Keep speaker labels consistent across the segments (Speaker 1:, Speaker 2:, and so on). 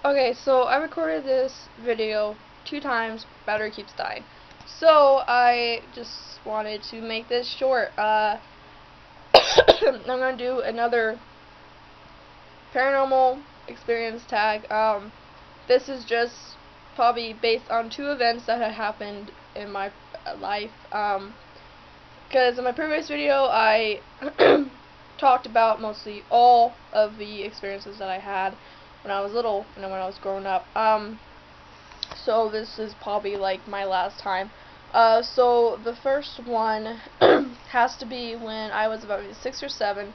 Speaker 1: Okay, so I recorded this video 2 times, battery keeps dying. So I just wanted to make this short. I'm gonna do another paranormal experience tag. This is just probably based on 2 events that had happened in my life. Because in my previous video I talked about mostly all of the experiences that I had when I was little and then when I was growing up. So this is probably like my last time. So the first one has to be when I was about 6 or 7.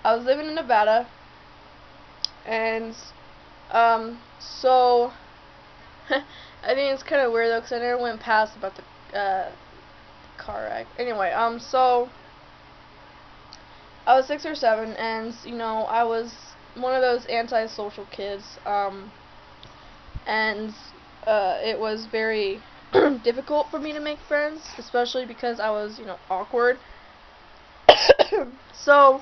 Speaker 1: I was living in Nevada, and so I think it's kind of weird though, because I never went past about the car wreck. Anyway, so I was 6 or 7, and I was one of those antisocial kids, and it was very difficult for me to make friends, especially because I was, awkward. So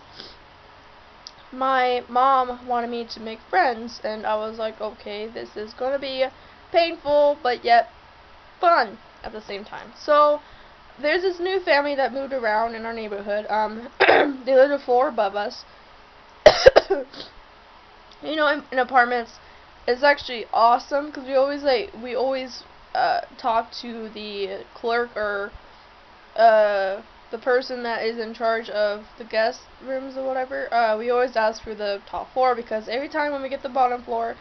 Speaker 1: my mom wanted me to make friends, and I was like, okay, this is going to be painful, but yet fun at the same time. So there's this new family that moved around in our neighborhood. They lived a floor above us. In apartments, it's actually awesome because we always talk to the clerk or the person that is in charge of the guest rooms or whatever. We always ask for the top floor because every time when we get the bottom floor,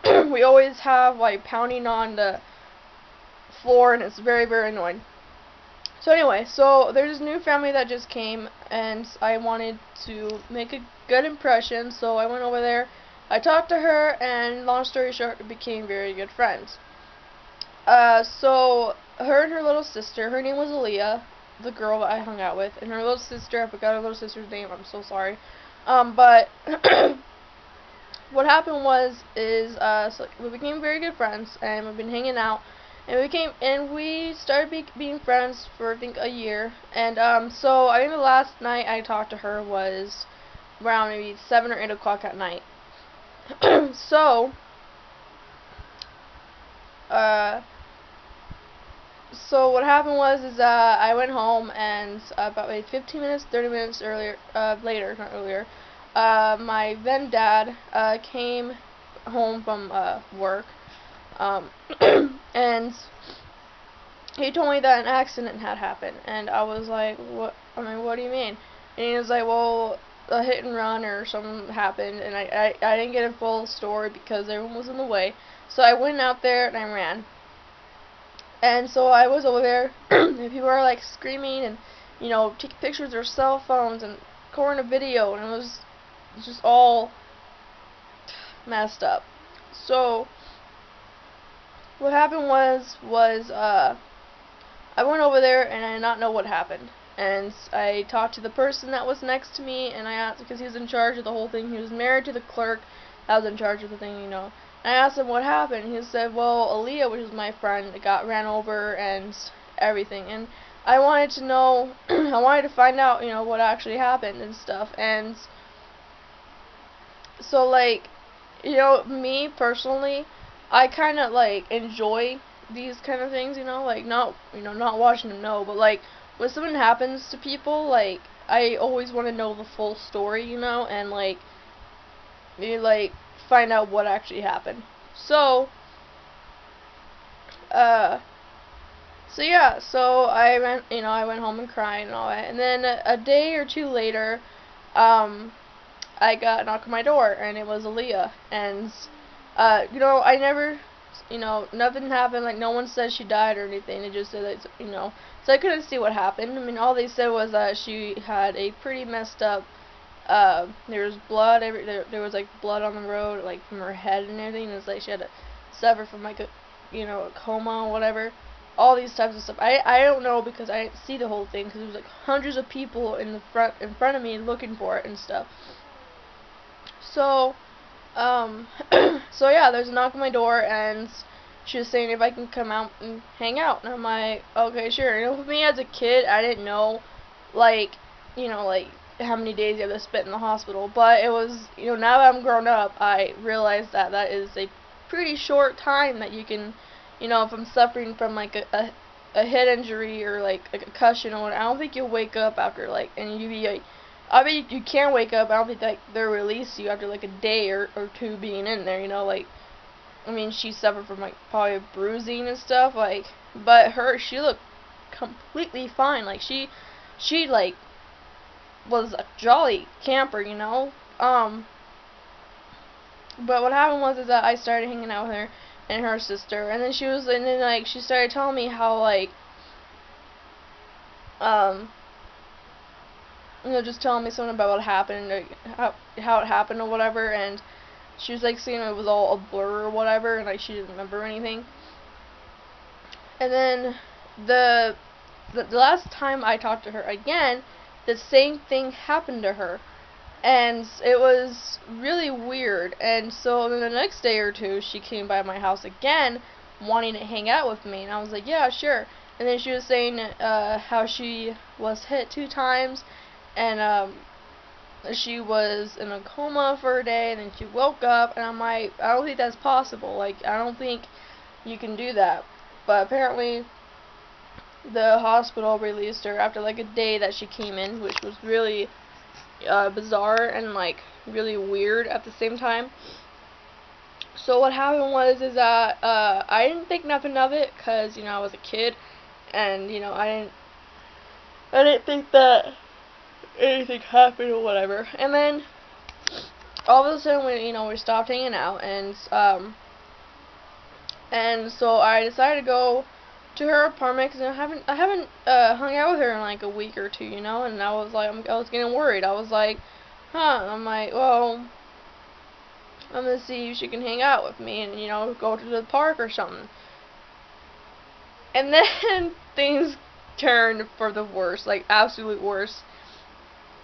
Speaker 1: we always have like pounding on the floor, and it's very, very annoying. So anyway, so there's this new family that just came, and I wanted to make a good impression, so I went over there. I talked to her, and long story short, we became very good friends. So her and her little sister, her name was Aaliyah, the girl that I hung out with, and her little sister, I forgot her little sister's name, I'm so sorry. But what happened so we became very good friends, and we've been hanging out, and we started being friends for I think a year, and so I think the last night I talked to her was around maybe 7 or 8 o'clock at night. So uh so what happened was I went home, and about like 15 minutes, 30 minutes later, not earlier, my then dad came home from work, and he told me that an accident had happened, and I was like, what? I mean, what do you mean? And he was like, well, a hit and run or something happened, and I didn't get a full story because everyone was in the way, so I went out there and I ran. And so I was over there, and people were like screaming and, taking pictures with their cell phones and recording a video, and it was just all messed up. So what happened was I went over there and I did not know what happened. And I talked to the person that was next to me, and I asked, because he was in charge of the whole thing. He was married to the clerk that was in charge of the thing. And I asked him what happened. He said, well, Aaliyah, which is my friend, got ran over and everything. And I wanted to know, I wanted to find out, what actually happened and stuff. And so, like, me personally, I kind of like enjoy these kind of things, like not watching them know, but like when something happens to people, like I always want to know the full story, and like maybe like find out what actually happened. So uh so yeah, so I went home and cried and all that, and then a day or two later, I got a knock on my door, and it was Aaliyah, and I never, nothing happened, like no one said she died or anything. They just said that, so I couldn't see what happened. I mean, all they said was that she had a pretty messed up, there was blood, there was like blood on the road, like from her head and everything. It was like she had to suffer from like a coma or whatever. All these types of stuff. I don't know because I didn't see the whole thing, because there was like hundreds of people in front of me looking for it and stuff. So so yeah, there's a knock on my door, and she was saying if I can come out and hang out, and I'm like, okay, sure. With me as a kid, I didn't know, like, like how many days you have to spend in the hospital. But it was, now that I'm grown up, I realize that that is a pretty short time that you can, if I'm suffering from like a head injury or like a concussion or whatever, I don't think you'll wake up after like, and you be like, I mean, you can wake up. I don't think that they'll release you after like a day or two being in there. Like, I mean, she suffered from like probably bruising and stuff. Like, but she looked completely fine. Like she like was a jolly camper. But what happened was is that I started hanging out with her and her sister, and then like she started telling me how like um just telling me something about what happened, like, how it happened or whatever, and she was like saying it was all a blur or whatever, and like she didn't remember anything. And then the last time I talked to her again, the same thing happened to her, and it was really weird. And so then the next day or two, she came by my house again, wanting to hang out with me, and I was like, yeah, sure. And then she was saying how she was hit 2 times, and she was in a coma for a day, and then she woke up, and I'm like, I don't think that's possible. Like, I don't think you can do that. But apparently, the hospital released her after like a day that she came in, which was really bizarre and like really weird at the same time. So what happened was is that I didn't think nothing of it because I was a kid, and I didn't think that anything happened or whatever. And then all of a sudden we stopped hanging out, and so I decided to go to her apartment because I haven't hung out with her in like a week or two, and I was like, I was getting worried. I was like, I'm like, well, I'm gonna see if she can hang out with me and go to the park or something. And then things turned for the worst, like absolute worst.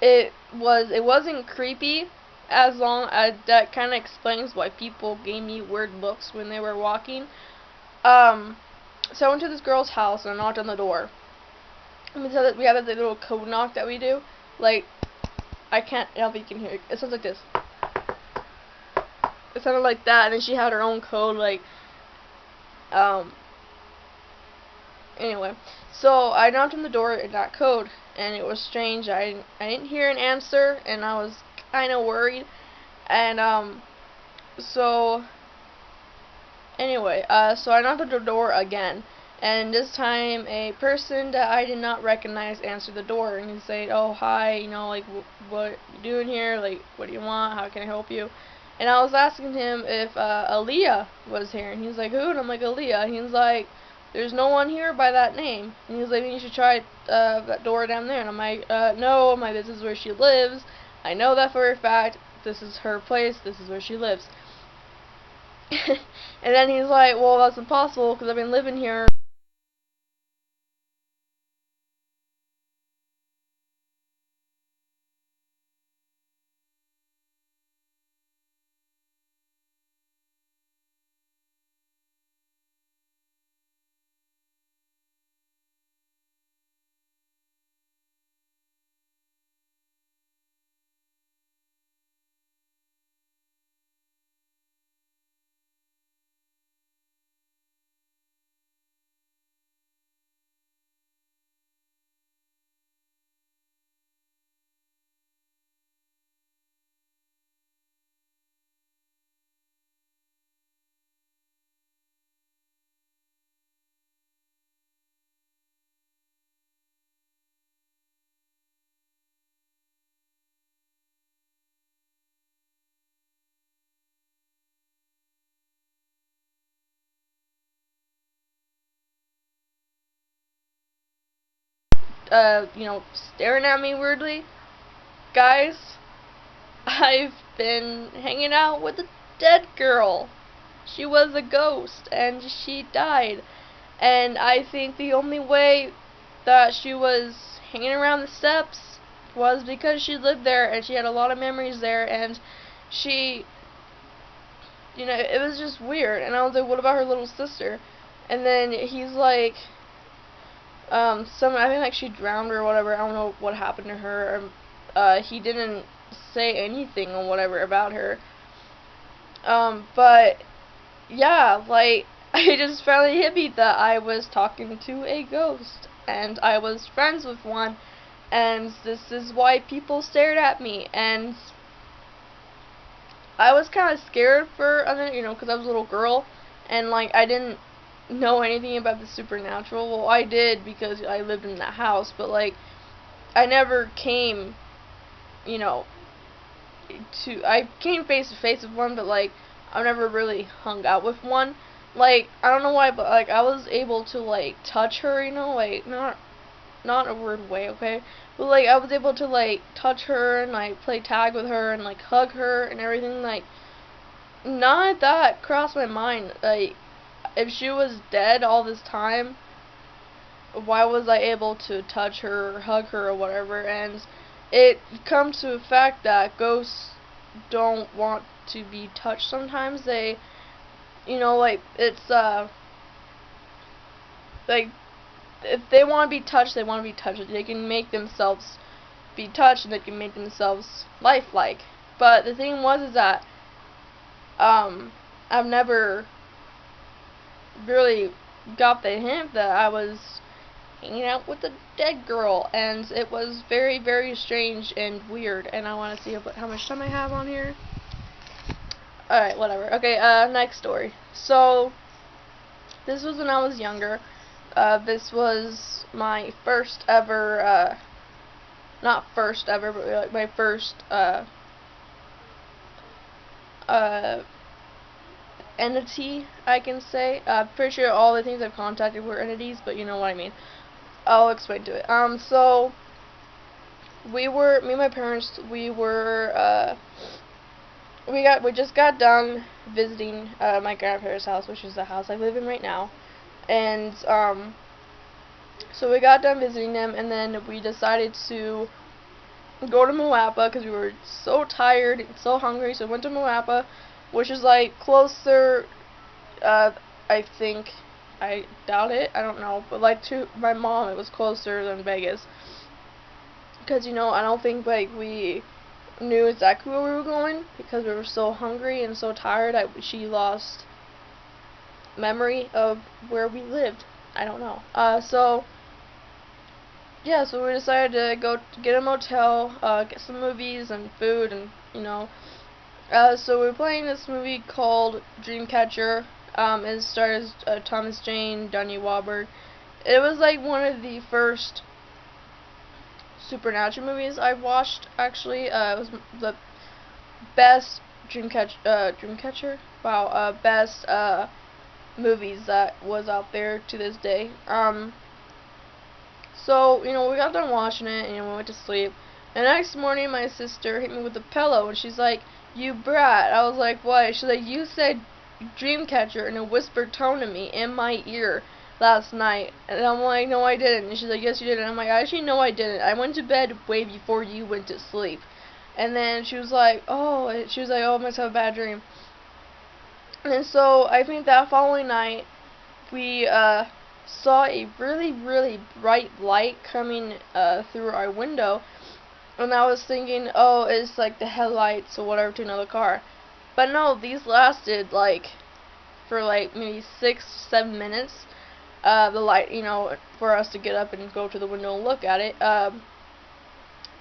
Speaker 1: It wasn't creepy, as long as that kind of explains why people gave me weird looks when they were walking. So I went to this girl's house and I knocked on the door. And we have that little code knock that we do. Like, I don't know if you can hear it. It sounds like this. It sounded like that, and then she had her own code, like, anyway. So I knocked on the door in that code, and it was strange. I didn't hear an answer, and I was kind of worried. And, so, anyway, so I knocked on the door again. And this time, a person that I did not recognize answered the door, and he said, "Oh, hi, like, what you doing here? Like, what do you want? How can I help you?" And I was asking him if Aaliyah was here, and he's like, "Who?" And I'm like, "Aaliyah." And he's like, "There's no one here by that name." And he's like, "You should try that door down there." And I'm like, "No, this is where she lives. I know that for a fact. This is her place. This is where she lives." And then he's like, "Well, that's impossible because I've been living here." Staring at me weirdly. Guys, I've been hanging out with a dead girl. She was a ghost, and she died. And I think the only way that she was hanging around the steps was because she lived there, and she had a lot of memories there, and she, it was just weird. And I was like, what about her little sister? And then he's like, I think like she drowned or whatever. I don't know what happened to her. he didn't say anything or whatever about her. But yeah, like, it just finally hit me that I was talking to a ghost, and I was friends with one, and this is why people stared at me, and I was kind of scared for a minute, because I was a little girl, and, like, I didn't know anything about the supernatural. Well, I did because I lived in that house, but, like, I never came, you know, I came face to face with one, but, like, I never really hung out with one. Like, I don't know why, but, like, I was able to, like, touch her, like, not in a weird way, okay? But, like, I was able to, like, touch her and, like, play tag with her and, like, hug her and everything. Like, none of that crossed my mind. Like, if she was dead all this time, why was I able to touch her or hug her or whatever? And it comes to the fact that ghosts don't want to be touched sometimes. They, like, it's, like, if they want to be touched, they want to be touched. They can make themselves be touched, and they can make themselves lifelike. But the thing was is that I've never really got the hint that I was hanging out with a dead girl, and it was very, very strange and weird. And I want to see how much time I have on here. Alright, whatever. Okay, next story. So, this was when I was younger. This was my first ever, not first ever, but like my first, entity, I can say. Pretty sure all the things I've contacted were entities, but you know what I mean. I'll explain to it. So, me and my parents, we just got done visiting, my grandparents' house, which is the house I live in right now. And, so we got done visiting them, and then we decided to go to Moapa, because we were so tired and so hungry, so we went to Moapa, which is, like, closer, I think, I doubt it, I don't know, but, like, to my mom, it was closer than Vegas, because, I don't think, like, we knew exactly where we were going, because we were so hungry and so tired that she lost memory of where we lived. I don't know. So yeah, so we decided to go get a motel, get some movies and food, and so we were playing this movie called Dreamcatcher. It stars Thomas Jane, Donnie Wahlberg. It was like one of the first supernatural movies I've watched. Actually, it was the best Dreamcatcher. Wow, best movies that was out there to this day. So, we got done watching it, and we went to sleep. And the next morning, my sister hit me with a pillow, and she's like, "You brat." I was like, "What?" She's like, "You said Dreamcatcher in a whispered tone to me in my ear last night." And I'm like, "No, I didn't." And she's like, "Yes, you did." And I'm like, "Actually, no, I didn't. I went to bed way before you went to sleep." And then she was like, "Oh," "I must have a bad dream." And so, I think that following night, we, saw a really, really bright light coming through our window, and I was thinking, oh, it's like the headlights or whatever to another car. But no, these lasted like for like maybe 6-7 minutes. The light, for us to get up and go to the window and look at it. And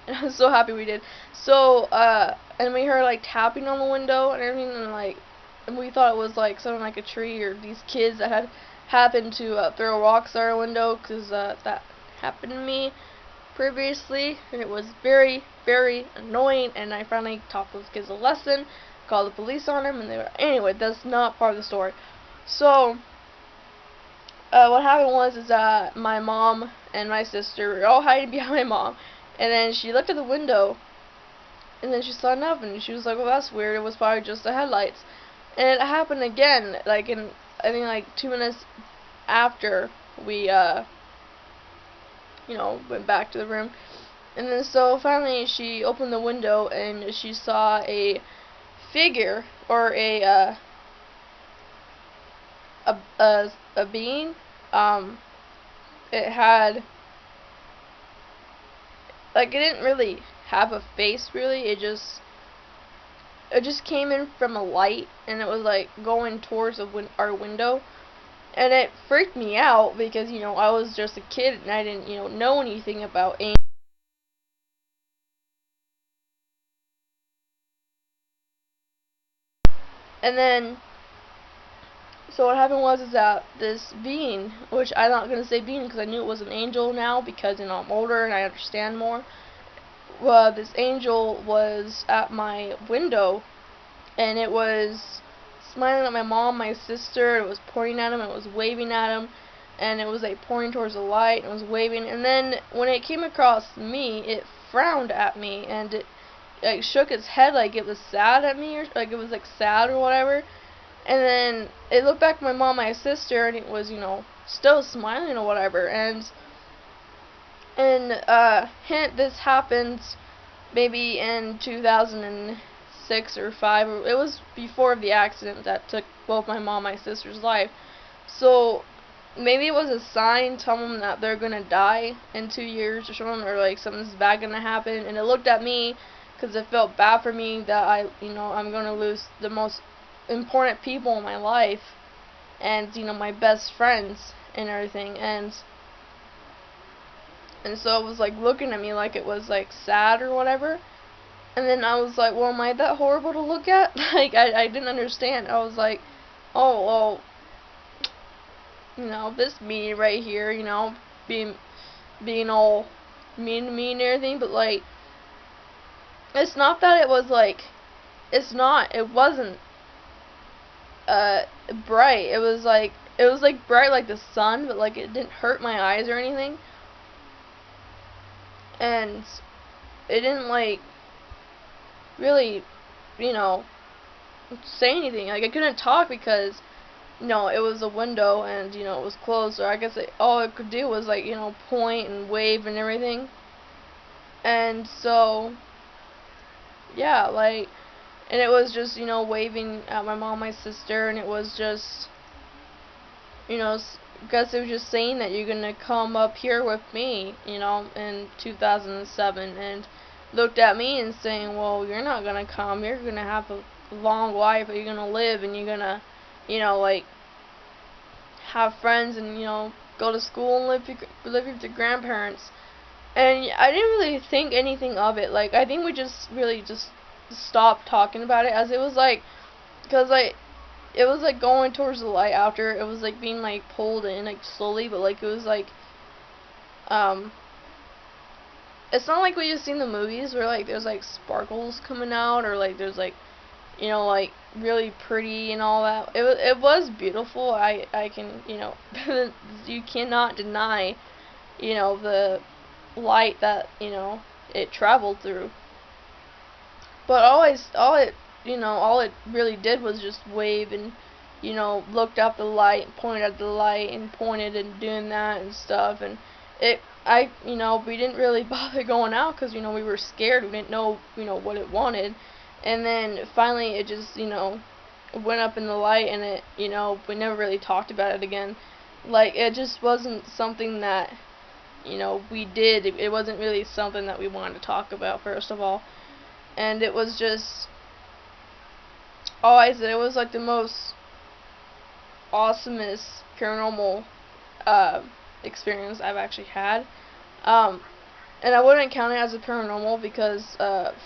Speaker 1: I was so happy we did. So, and we heard like tapping on the window and everything, and we thought it was like something like a tree or these kids that had happened to throw rocks at our window, because that happened to me previously, and it was very, very annoying, and I finally taught those kids a lesson, called the police on them, and anyway, that's not part of the story. So, what happened is that my mom and my sister were all hiding behind my mom, and then she looked at the window, and then she saw nothing, and she was like, well, that's weird, it was probably just the headlights. And it happened again, like in, I think, like 2 minutes after we, went back to the room. And then so finally she opened the window and she saw a figure, or a being. It had, like, it didn't really have a face really. It just came in from a light, and it was like going towards our window, and it freaked me out because I was just a kid and I didn't know anything about angels. And then so what happened was is that this being, which I'm not gonna say being because I knew it was an angel now because I'm older and I understand more. Well, this angel was at my window, and it was smiling at my mom, my sister. It was pointing at him, and it was waving at him, and it was like pointing towards the light, and it was waving. And then when it came across me, it frowned at me, and it like shook its head like it was sad at me, or like it was like sad or whatever. And then it looked back at my mom, my sister, and it was still smiling or whatever. And hint, this happened maybe in 2006 or 5. It was before the accident that took both my mom and my sister's life. So maybe it was a sign telling them that they're gonna die in 2 years or something, or like something's bad gonna happen. And it looked at me because it felt bad for me that I'm gonna lose the most important people in my life, and my best friends and everything. And so it was like looking at me like it was like sad or whatever. And then I was like, well, am I that horrible to look at? Like, I didn't understand. I was like, oh, well, this me right here, being all mean to me and everything. But like, it's not that it was like, it wasn't bright. It was like bright like the sun, but like it didn't hurt my eyes or anything. And it didn't like really, you know, say anything. Like I couldn't talk because it was a window and it was closed. Or I guess all it could do was like point and wave and everything. And so yeah, like, and it was just waving at my mom, my sister, and it was just guess it was just saying that you're gonna come up here with me, in 2007, and looked at me and saying, well, you're not gonna come, you're gonna have a long life, you're gonna live, and you're gonna, like, have friends, and, go to school and live with your grandparents. And I didn't really think anything of it. Like, I think we just really just stopped talking about it, as it was like, because like, it was like going towards the light after it was like being like pulled in like slowly, but like it was like it's not like we just seen the movies where like there's like sparkles coming out, or like there's like like really pretty and all that. It was beautiful. I can you cannot deny the light that it traveled through. But all it really did was just wave and looked up the light, pointed at the light, and pointed and doing that and stuff. And we didn't really bother going out because we were scared. We didn't know what it wanted. And then finally it just went up in the light, and it we never really talked about it again. Like, it just wasn't something that we did. It wasn't really something that we wanted to talk about, first of all. And it was just, I said, it was like the most awesomest paranormal experience I've actually had. And I wouldn't count it as a paranormal because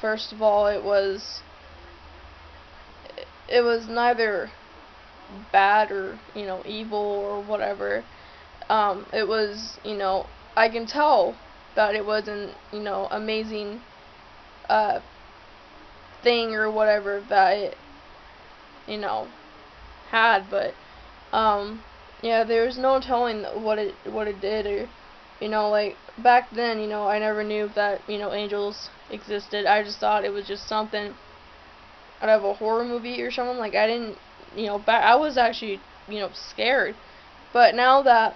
Speaker 1: first of all, it was neither bad or evil or whatever. It was I can tell that it wasn't amazing thing or whatever that it had. But yeah, there's no telling what it did. Or like, back then I never knew that angels existed. I just thought it was just something out of a horror movie or something. Like, I didn't I was actually scared. But now that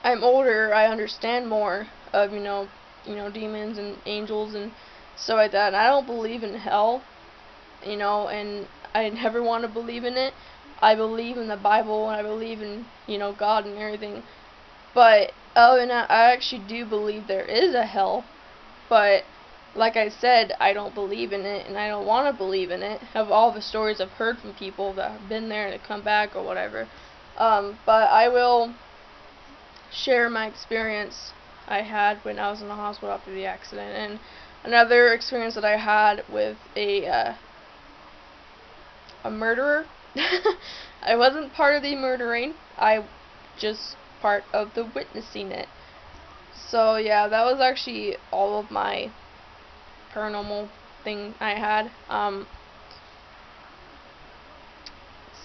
Speaker 1: I'm older, I understand more of demons and angels and stuff like that. And I don't believe in hell, and I never want to believe in it. I believe in the Bible, and I believe in God and everything. But other than that, I actually do believe there is a hell. But like I said, I don't believe in it, and I don't want to believe in it. Of all the stories I've heard from people that have been there and come back or whatever. But I will share my experience I had when I was in the hospital after the accident, and another experience that I had with a murderer. I wasn't part of the murdering. I just part of the witnessing it. So yeah, that was actually all of my paranormal thing I had.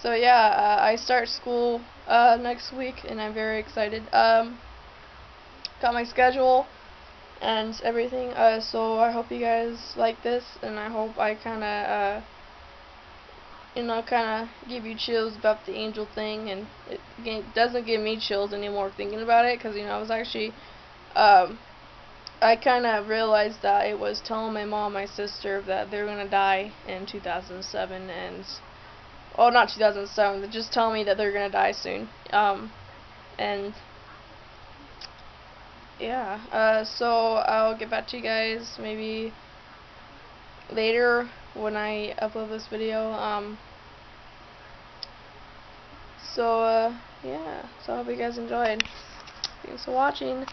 Speaker 1: So yeah, I start school next week, and I'm very excited. Got my schedule and everything. So I hope you guys like this, and I hope I kind of kind of give you chills about the angel thing, and it doesn't give me chills anymore thinking about it, because I was actually I kind of realized that it was telling my mom, my sister, that they're gonna die in 2007, and not 2007, they're just telling me that they're gonna die soon. And yeah, so I'll get back to you guys maybe later when I upload this video. So yeah, so I hope you guys enjoyed. Thanks for watching.